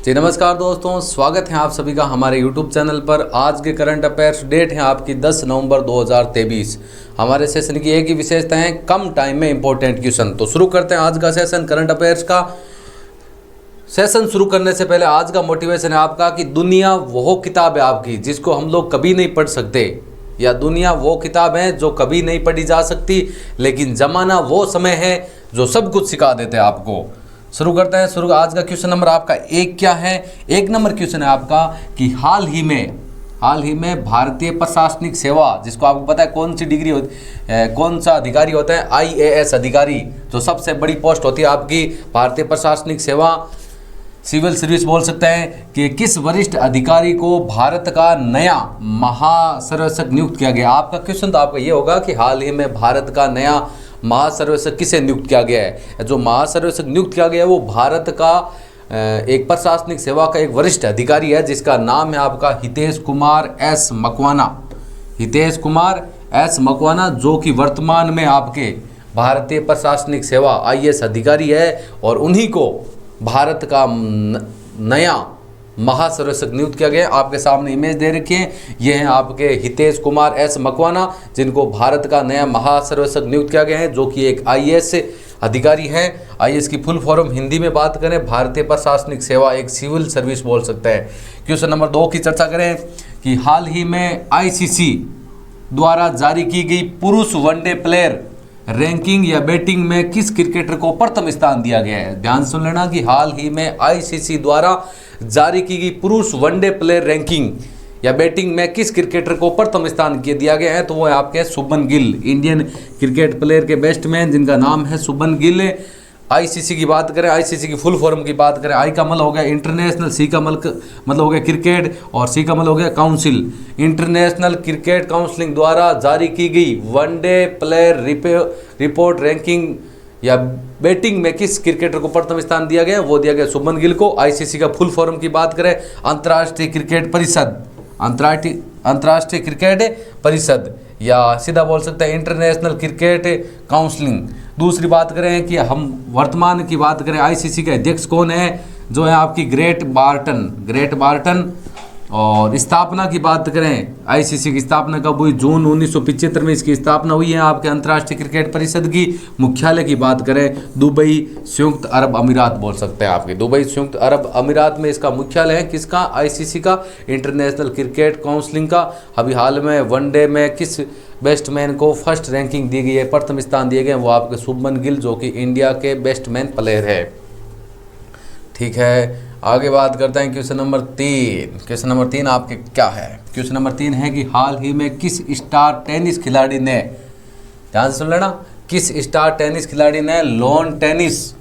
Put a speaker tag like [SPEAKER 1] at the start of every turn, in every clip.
[SPEAKER 1] जी नमस्कार दोस्तों, स्वागत है आप सभी का हमारे YouTube चैनल पर। आज के करंट अफेयर्स डेट है आपकी 10 नवंबर 2023। हमारे सेशन की एक ही विशेषता है, कम टाइम में इंपॉर्टेंट क्वेश्चन। तो शुरू करते हैं आज का सेशन करंट अफेयर्स का। सेशन शुरू करने से पहले आज का मोटिवेशन है आपका कि दुनिया वो किताब है आपकी जिसको हम लोग कभी नहीं पढ़ सकते, या दुनिया वो किताब है जो कभी नहीं पढ़ी जा सकती, लेकिन ज़माना वो समय है जो सब कुछ सिखा देते हैं आपको। शुरू करते हैं। आज का क्वेश्चन नंबर आपका एक क्या है? एक नंबर क्वेश्चन है आपका कि हाल ही में भारतीय प्रशासनिक सेवा, जिसको आपको पता है कौन सी डिग्री होती है, कौन सा अधिकारी होता है? IAS अधिकारी, जो सबसे बड़ी पोस्ट होती है आपकी भारतीय प्रशासनिक सेवा, सिविल सर्विस बोल सकते हैं, कि किस वरिष्ठ अधिकारी को भारत का नया महासर्वेक्षक नियुक्त किया गया? आपका क्वेश्चन तो आपका ये होगा कि हाल ही में भारत का नया महासर्वेक्षक किसे नियुक्त किया गया है? जो महासर्वेक्षक नियुक्त किया गया है वो भारत का एक प्रशासनिक सेवा का एक वरिष्ठ अधिकारी है, जिसका नाम है आपका हितेश कुमार एस मकवाना। हितेश कुमार एस मकवाना, जो कि वर्तमान में आपके भारतीय प्रशासनिक सेवा IAS अधिकारी है, और उन्हीं को भारत का नया महासर्वेक्षक नियुक्त किया गया। आपके सामने इमेज दे रखी है, ये हैं आपके हितेश कुमार एस मकवाना, जिनको भारत का नया महासर्वेक्षक नियुक्त किया गया है, जो कि एक IAS अधिकारी हैं। IAS की फुल फॉर्म हिंदी में बात करें, भारतीय प्रशासनिक सेवा, एक सिविल सर्विस बोल सकते हैं। क्वेश्चन नंबर 2 की चर्चा करें कि हाल ही में ICC द्वारा जारी की गई पुरुष वनडे प्लेयर रैंकिंग या बैटिंग में किस क्रिकेटर को प्रथम स्थान दिया गया है? ध्यान सुन लेना कि हाल ही में ICC द्वारा जारी की गई पुरुष वनडे प्लेयर रैंकिंग या बैटिंग में किस क्रिकेटर को प्रथम स्थान दिया गया है? तो वो है आपके Shubman Gill, Indian cricket player के बैट्समैन, जिनका नाम है शुभमन गिल। ICC की बात करें, ICC की फुल फॉर्म की बात करें, I का मतलब हो गया इंटरनेशनल, C का मतलब हो गया क्रिकेट, और C का मतलब हो गया काउंसिल। इंटरनेशनल क्रिकेट काउंसिलिंग द्वारा जारी की गई वनडे प्लेयर रिपोर्ट रैंकिंग या बैटिंग में किस क्रिकेटर को प्रथम स्थान दिया गया? वो दिया गया शुभमन गिल को। ICC का फुल फॉर्म की बात करें, अंतर्राष्ट्रीय क्रिकेट परिषद, अंतर्राष्ट्रीय क्रिकेट परिषद, या सीधा बोल सकते हैं इंटरनेशनल क्रिकेट काउंसिलिंग। दूसरी बात करें कि हम वर्तमान की बात करें, ICC के अध्यक्ष कौन है? जो है आपकी ग्रेट बार्टन। और स्थापना की बात करें, ICC की स्थापना कब हुई? जून 1975 में इसकी स्थापना हुई है। आपके अंतर्राष्ट्रीय क्रिकेट परिषद की मुख्यालय की बात करें, दुबई संयुक्त अरब अमीरात बोल सकते हैं आपके, दुबई संयुक्त अरब अमीरात में इसका मुख्यालय है। किसका? ICC का, इंटरनेशनल क्रिकेट काउंसिलिंग का। अभी हाल में वनडे में किस बैट्समैन को फर्स्ट रैंकिंग दी गई है, प्रथम स्थान दिए गए? वो आपके शुभमन गिल, जो कि इंडिया के बैट्समैन प्लेयर है। ठीक है, आगे बात करते हैं क्वेश्चन नंबर 3। क्वेश्चन नंबर 3 आपके क्या है? क्वेश्चन नंबर 3 है कि हाल ही में किस स्टार टेनिस खिलाड़ी ने, ध्यान सुन लेना, किस स्टार टेनिस खिलाड़ी ने लॉन टेनिस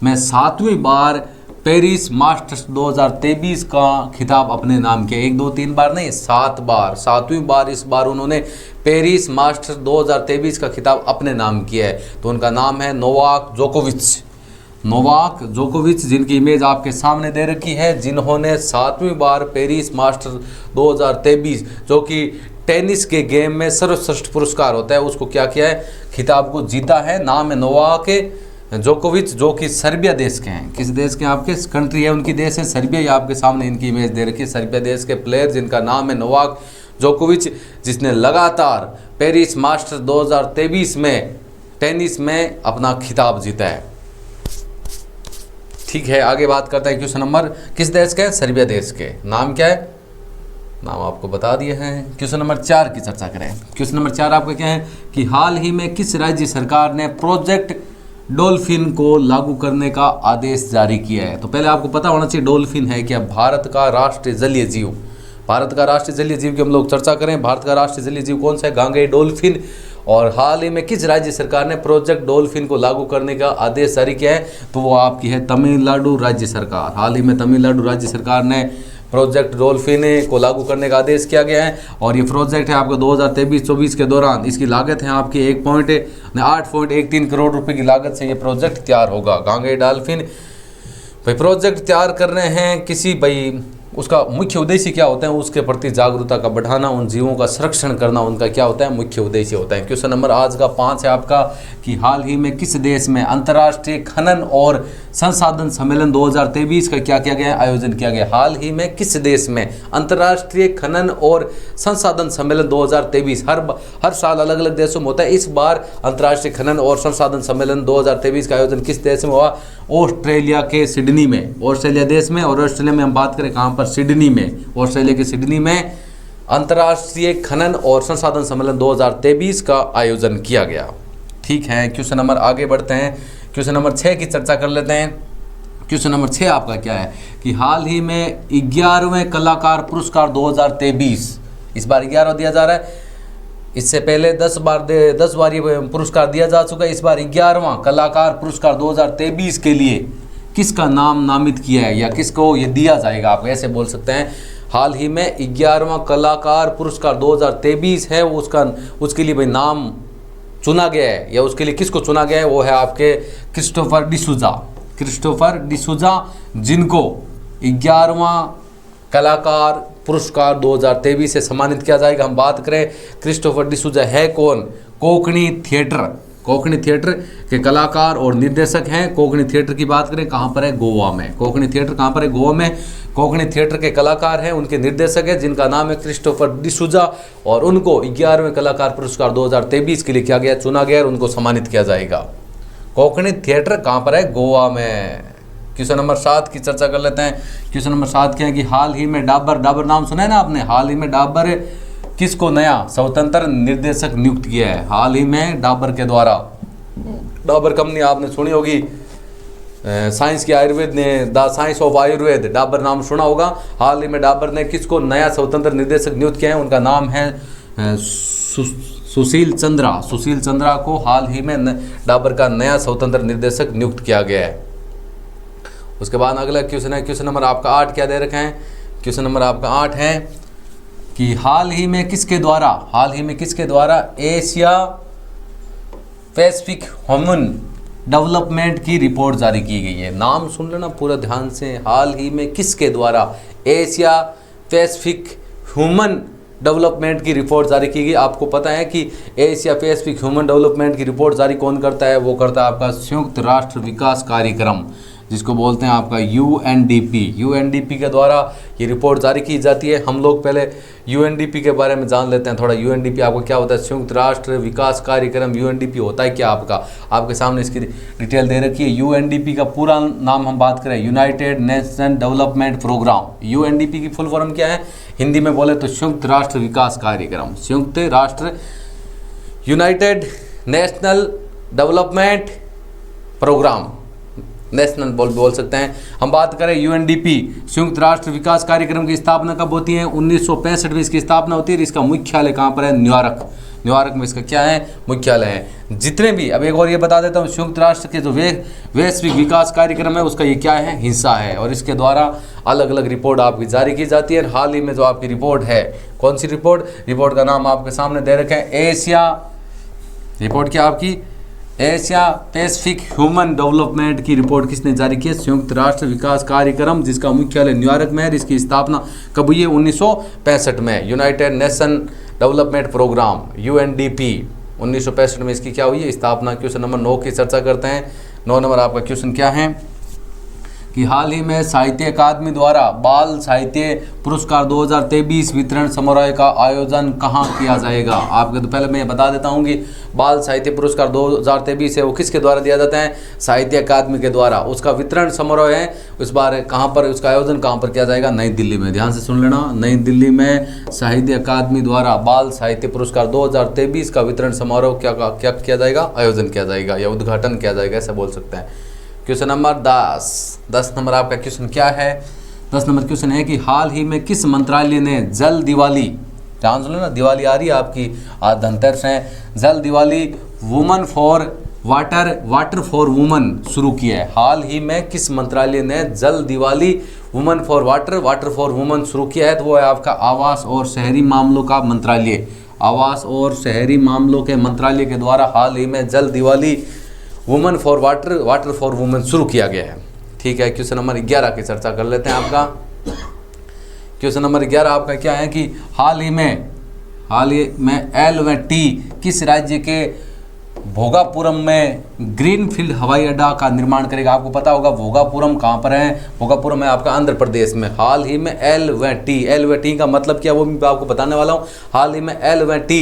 [SPEAKER 1] में 7वीं बार पेरिस मास्टर्स 2023 का खिताब अपने नाम किया? 1 2 3 बार नहीं, 7 बार, 7वीं बार इस बार उन्होंने पेरिस मास्टर्स 2023 का खिताब अपने नाम किया है। तो उनका नाम है नोवाक जोकोविच, जिनकी इमेज आपके सामने दे रखी है, जिन्होंने 7वीं बार पेरिस मास्टर्स 2023, जो कि टेनिस के गेम में सर्वश्रेष्ठ पुरस्कार होता है, उसको क्या किया है? खिताब को जीता है। नाम है नोवाक जोकोविच, जो कि सर्बिया देश के हैं। किस देश के? आपके कंट्री है, उनकी देश है सर्बिया। ये आपके सामने इनकी इमेज दे रखी है, सर्बिया देश के प्लेयर जिनका नाम है नोवाक जोकोविच, जिसने लगातार पेरिस मास्टर्स 2023 में टेनिस में अपना खिताब जीता है। ठीक है, आगे बात करते हैं क्वेश्चन नंबर, किस देश के? सर्बिया देश के। नाम क्या है? नाम आपको बता दिए हैं। क्वेश्चन नंबर 4 की चर्चा करें। क्वेश्चन नंबर 4 आपका क्या है कि हाल ही में किस राज्य सरकार ने प्रोजेक्ट डॉल्फिन को लागू करने का आदेश जारी किया है? तो पहले आपको पता होना चाहिए डॉल्फिन है क्या? भारत का राष्ट्रीय जलीय जीव। भारत का राष्ट्रीय जलीय जीव की हम लोग चर्चा करें, भारत का राष्ट्रीय जलीय जीव कौन सा है? गांगेय डॉल्फिन। और हाल ही में किस राज्य सरकार ने प्रोजेक्ट डॉल्फिन को लागू करने का आदेश जारी किया है? तो वो आपकी है तमिलनाडु राज्य सरकार। हाल ही में तमिलनाडु राज्य सरकार ने प्रोजेक्ट डॉल्फिन को लागू करने का आदेश किया गया है, और ये प्रोजेक्ट है आपका 2023-24 के दौरान। इसकी लागत है आपकी 8.13 करोड़ रुपए की लागत से ये प्रोजेक्ट तैयार होगा। गांगेय डॉल्फिन भाई प्रोजेक्ट तैयार कर रहे हैं किसी भाई उसका मुख्य उद्देश्य क्या होता है, उसके प्रति जागरूकता का बढ़ाना, उन जीवों का संरक्षण करना, उनका क्या होता है, मुख्य उद्देश्य होता है। क्वेश्चन नंबर आज का 5 है आपका कि हाल ही में किस देश में अंतर्राष्ट्रीय खनन और संसाधन सम्मेलन 2023 का क्या किया गया, आयोजन किया गया। हाल ही में किस देश में अंतर्राष्ट्रीय खनन और संसाधन सम्मेलन 2023, हर साल अलग अलग देशों में होता है। इस बार अंतर्राष्ट्रीय खनन और संसाधन सम्मेलन 2023 का आयोजन किस देश में हुआ, ऑस्ट्रेलिया के सिडनी में, ऑस्ट्रेलिया देश में। और ऑस्ट्रेलिया में हम बात करें कहाँ पर, सिडनी में, ऑस्ट्रेलिया के सिडनी में अंतर्राष्ट्रीय खनन और संसाधन सम्मेलन 2023 का आयोजन किया गया। ठीक है, क्वेश्चन नंबर आगे बढ़ते हैं, क्वेश्चन नंबर 6 की चर्चा कर लेते हैं। क्वेश्चन नंबर 6 आपका क्या है कि हाल ही में 11वें कलाकार पुरस्कार 2023, इस बार 11वां दिया जा रहा है, इससे पहले 10 बार ये पुरस्कार दिया जा चुका है। इस बार 11वां कलाकार पुरस्कार 2023 के लिए किसका नाम नामित किया है या किसको ये दिया जाएगा, आप ऐसे बोल सकते हैं। हाल ही में 11वां कलाकार पुरस्कार 2023 है, उसके लिए भाई नाम चुना गया है, या उसके लिए किसको चुना गया है, वो है आपके क्रिस्टोफर डिसूजा, जिनको 11वां कलाकार पुरस्कार 2023 से सम्मानित किया जाएगा। हम बात करें क्रिस्टोफर डिसूजा है कौन, कोंकणी थिएटर के कलाकार और निर्देशक हैं। कोंकणी थिएटर की बात करें कहाँ पर है, गोवा में। कोंकणी थिएटर कहाँ पर है, गोवा में। कोंकणी थिएटर के कलाकार हैं, उनके निर्देशक हैं जिनका नाम है क्रिस्टोफर डिसूजा, और उनको 11वें कलाकार पुरस्कार 2023 के लिए किया गया, चुना गया और उनको सम्मानित किया जाएगा। कोंकणी थिएटर कहाँ पर है, गोवा में। क्वेश्चन नंबर 7 की चर्चा कर लेते हैं। क्वेश्चन नंबर 7 क्या है कि हाल ही में डाबर नाम सुना है ना आपने, हाल ही में डाबर किसको नया स्वतंत्र निर्देशक नियुक्त किया है। हाल ही में डाबर के द्वारा, डाबर कंपनी आपने सुनी होगी, साइंस की आयुर्वेद ने, the science of Ayurveda, Dabur नाम सुना होगा। हाल ही में डाबर ने किसको नया स्वतंत्र निर्देशक नियुक्त किया है, उनका नाम है सुशील चंद्रा को हाल ही में डाबर का नया स्वतंत्र निर्देशक नियुक्त किया गया है। उसके बाद अगला क्वेश्चन है, क्वेश्चन नंबर आपका 8 क्या दे रखे हैं, क्वेश्चन नंबर आपका 8 है कि हाल ही में किसके द्वारा एशिया पैसिफिक ह्यूमन डेवलपमेंट की रिपोर्ट जारी की गई है। नाम सुन लेना पूरा ध्यान से, हाल ही में किसके द्वारा एशिया पैसिफिक ह्यूमन डेवलपमेंट की रिपोर्ट जारी की गई। आपको पता है कि एशिया पैसिफिक ह्यूमन डेवलपमेंट की रिपोर्ट जारी कौन करता है, वो करता है आपका संयुक्त राष्ट्र विकास कार्यक्रम, जिसको बोलते हैं आपका यूएनडीपी के द्वारा ये रिपोर्ट जारी की जाती है। हम लोग पहले यूएनडीपी के बारे में जान लेते हैं थोड़ा। यूएनडीपी आपको क्या होता है, संयुक्त राष्ट्र विकास कार्यक्रम। यूएनडीपी होता है क्या, आपके सामने इसकी डिटेल दे रखी है। यूएनडीपी का पूरा नाम हम बात करें, United Nation Development Programme. UNDP की फुल फॉर्म क्या है, हिंदी में बोले तो संयुक्त राष्ट्र विकास कार्यक्रम, संयुक्त राष्ट्र United National Development Programme, national बोल सकते हैं। हम बात करें यूएनडीपी संयुक्त राष्ट्र विकास कार्यक्रम की स्थापना कब होती है, 1965 में इसकी स्थापना होती है। इसका मुख्यालय कहाँ पर है, न्यूयॉर्क में इसका क्या है, मुख्यालय है। जितने भी, अब एक और ये बता देता हूँ, संयुक्त राष्ट्र के जो वैश्विक विकास कार्यक्रम है उसका ये क्या है, हिस्सा है, और इसके द्वारा अलग अलग रिपोर्ट आपकी जारी की जाती है। हाल ही में जो आपकी रिपोर्ट है, कौन सी रिपोर्ट का नाम आपके सामने दे रखे हैं, एशिया रिपोर्ट क्या आपकी, एशिया पैसिफिक ह्यूमन डेवलपमेंट की रिपोर्ट किसने जारी की है, संयुक्त राष्ट्र विकास कार्यक्रम, जिसका मुख्यालय न्यूयॉर्क में है। इसकी स्थापना कब हुई है, 1965 में। United Nation Development Programme UNDP 1965 में इसकी क्या हुई है, स्थापना। क्वेश्चन नंबर 9 की चर्चा करते हैं। 9 नंबर आपका क्वेश्चन क्या है कि हाल ही में साहित्य अकादमी द्वारा बाल साहित्य पुरस्कार 2023 वितरण समारोह का आयोजन कहाँ किया जाएगा। आपके तो पहले मैं बता देता हूँ कि बाल साहित्य पुरस्कार 2023 है वो किसके द्वारा दिया जाता है, साहित्य अकादमी के द्वारा। उसका वितरण समारोह है इस बार कहाँ पर, उसका आयोजन कहाँ पर किया जाएगा, नई दिल्ली में। ध्यान से सुन लेना, नई दिल्ली में साहित्य अकादमी द्वारा बाल साहित्य पुरस्कार 2023 का वितरण समारोह क्या किया जाएगा, आयोजन किया जाएगा या उद्घाटन किया जाएगा, ऐसा बोल सकते हैं। क्वेश्चन नंबर 10 नंबर आपका क्वेश्चन क्या है, 10 नंबर क्वेश्चन है कि हाल ही में किस मंत्रालय ने जल दिवाली, ध्यान सुनो ना, दिवाली आ रही है आपकी, आज धनतेरस है, जल Diwali woman for water for woman शुरू किया है। हाल ही में किस मंत्रालय ने जल Diwali woman for water for woman शुरू किया है, तो वो है आपका आवास और शहरी मामलों का मंत्रालय। आवास और शहरी मामलों के मंत्रालय के द्वारा हाल ही में जल Diwali woman for water for women शुरू किया गया है। ठीक है, क्वेश्चन नंबर 11 की चर्चा कर लेते हैं आपका। क्वेश्चन नंबर 11 आपका क्या है कि हाल ही में L&T किस राज्य के भोगापुरम में ग्रीनफील्ड हवाई अड्डा का निर्माण करेगा। आपको पता होगा भोगापुरम कहाँ पर है, भोगापुरम है आपका आंध्र प्रदेश में। हाल ही में L&T का मतलब क्या वो मैं आपको बताने वाला हूँ। हाल ही में L&T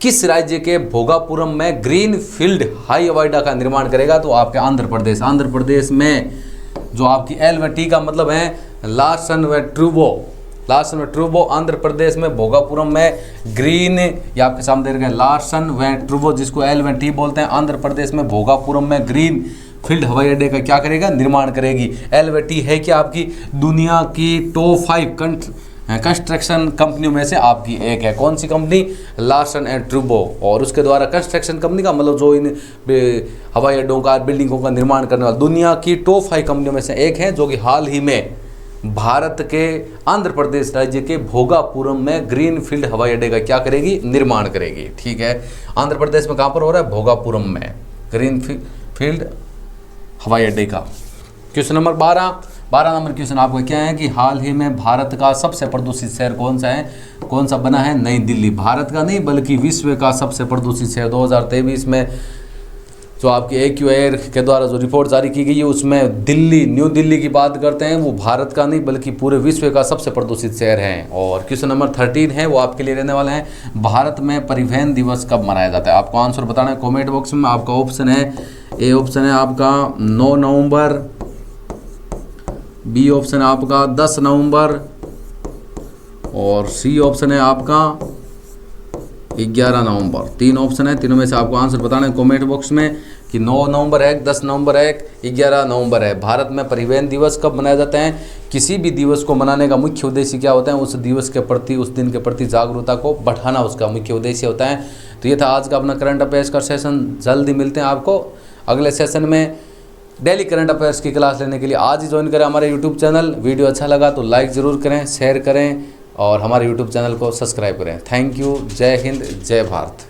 [SPEAKER 1] किस राज्य के भोगापुरम में ग्रीनफील्ड हवाई अड्डा का निर्माण करेगा, तो आपके आंध्र प्रदेश में जो आपकी L&T का मतलब है लार्सन व ट्रूबो आंध्र प्रदेश में भोगापुरम में ग्रीन, ये आपके सामने दे रखा है लार्सन व ट्रूबो जिसको L&T बोलते हैं, आंध्र प्रदेश में भोगापुरम में ग्रीन फील्ड हवाई अड्डे का क्या करेगा, निर्माण करेगी। L&T है कि आपकी दुनिया की टॉप 5 कंस्ट्रक्शन कंपनियों में से आपकी एक है। कौन सी कंपनी, लार्सन एंड ट्रूबो। और उसके द्वारा कंस्ट्रक्शन कंपनी का मतलब जो इन हवाई अड्डों का बिल्डिंगों का निर्माण करने वाला दुनिया की टॉप 5 कंपनियों में से एक है, जो कि हाल ही में भारत के आंध्र प्रदेश राज्य के भोगापुरम में ग्रीनफील्ड हवाई अड्डे का क्या करेगी, निर्माण करेगी। ठीक है, आंध्र प्रदेश में कहाँ पर हो रहा है, भोगापुरम में ग्रीनफील्ड हवाई अड्डे का। क्वेश्चन नंबर 12 नंबर क्वेश्चन आपका क्या है कि हाल ही में भारत का सबसे प्रदूषित शहर कौन सा बना है, नई दिल्ली। भारत का नहीं बल्कि विश्व का सबसे प्रदूषित शहर 2023 में जो आपकी AQAir के द्वारा जो रिपोर्ट जारी की गई है उसमें न्यू दिल्ली की बात करते हैं, वो भारत का नहीं बल्कि पूरे विश्व का सबसे प्रदूषित शहर है। और क्वेश्चन नंबर 13 है वो आपके लिए रहने वाले हैं, भारत में परिवहन दिवस कब मनाया जाता है। आपको आंसर बताना है कॉमेंट बॉक्स में। आपका ऑप्शन है ए ऑप्शन है आपका 9 नवंबर, बी ऑप्शन है आपका 10 नवंबर और सी ऑप्शन है आपका 11 नवंबर। 3 ऑप्शन है, तीनों में से आपको आंसर बताना है कमेंट बॉक्स में कि 9 नवंबर है, 10 नवंबर है, 11 नवंबर है। भारत में परिवहन दिवस कब मनाया जाता है। किसी भी दिवस को मनाने का मुख्य उद्देश्य क्या होता है, उस दिवस के प्रति, उस दिन के प्रति जागरूकता को बढ़ाना उसका मुख्य उद्देश्य होता है। तो ये था आज का अपना करंट अफेयर्स का सेशन। जल्दी मिलते हैं आपको अगले सेशन में। डेली करंट अफेयर्स की क्लास लेने के लिए आज ही ज्वाइन करें हमारे यूट्यूब चैनल। वीडियो अच्छा लगा तो लाइक ज़रूर करें, शेयर करें और हमारे यूट्यूब चैनल को सब्सक्राइब करें। Thank you. जय हिंद, जय भारत।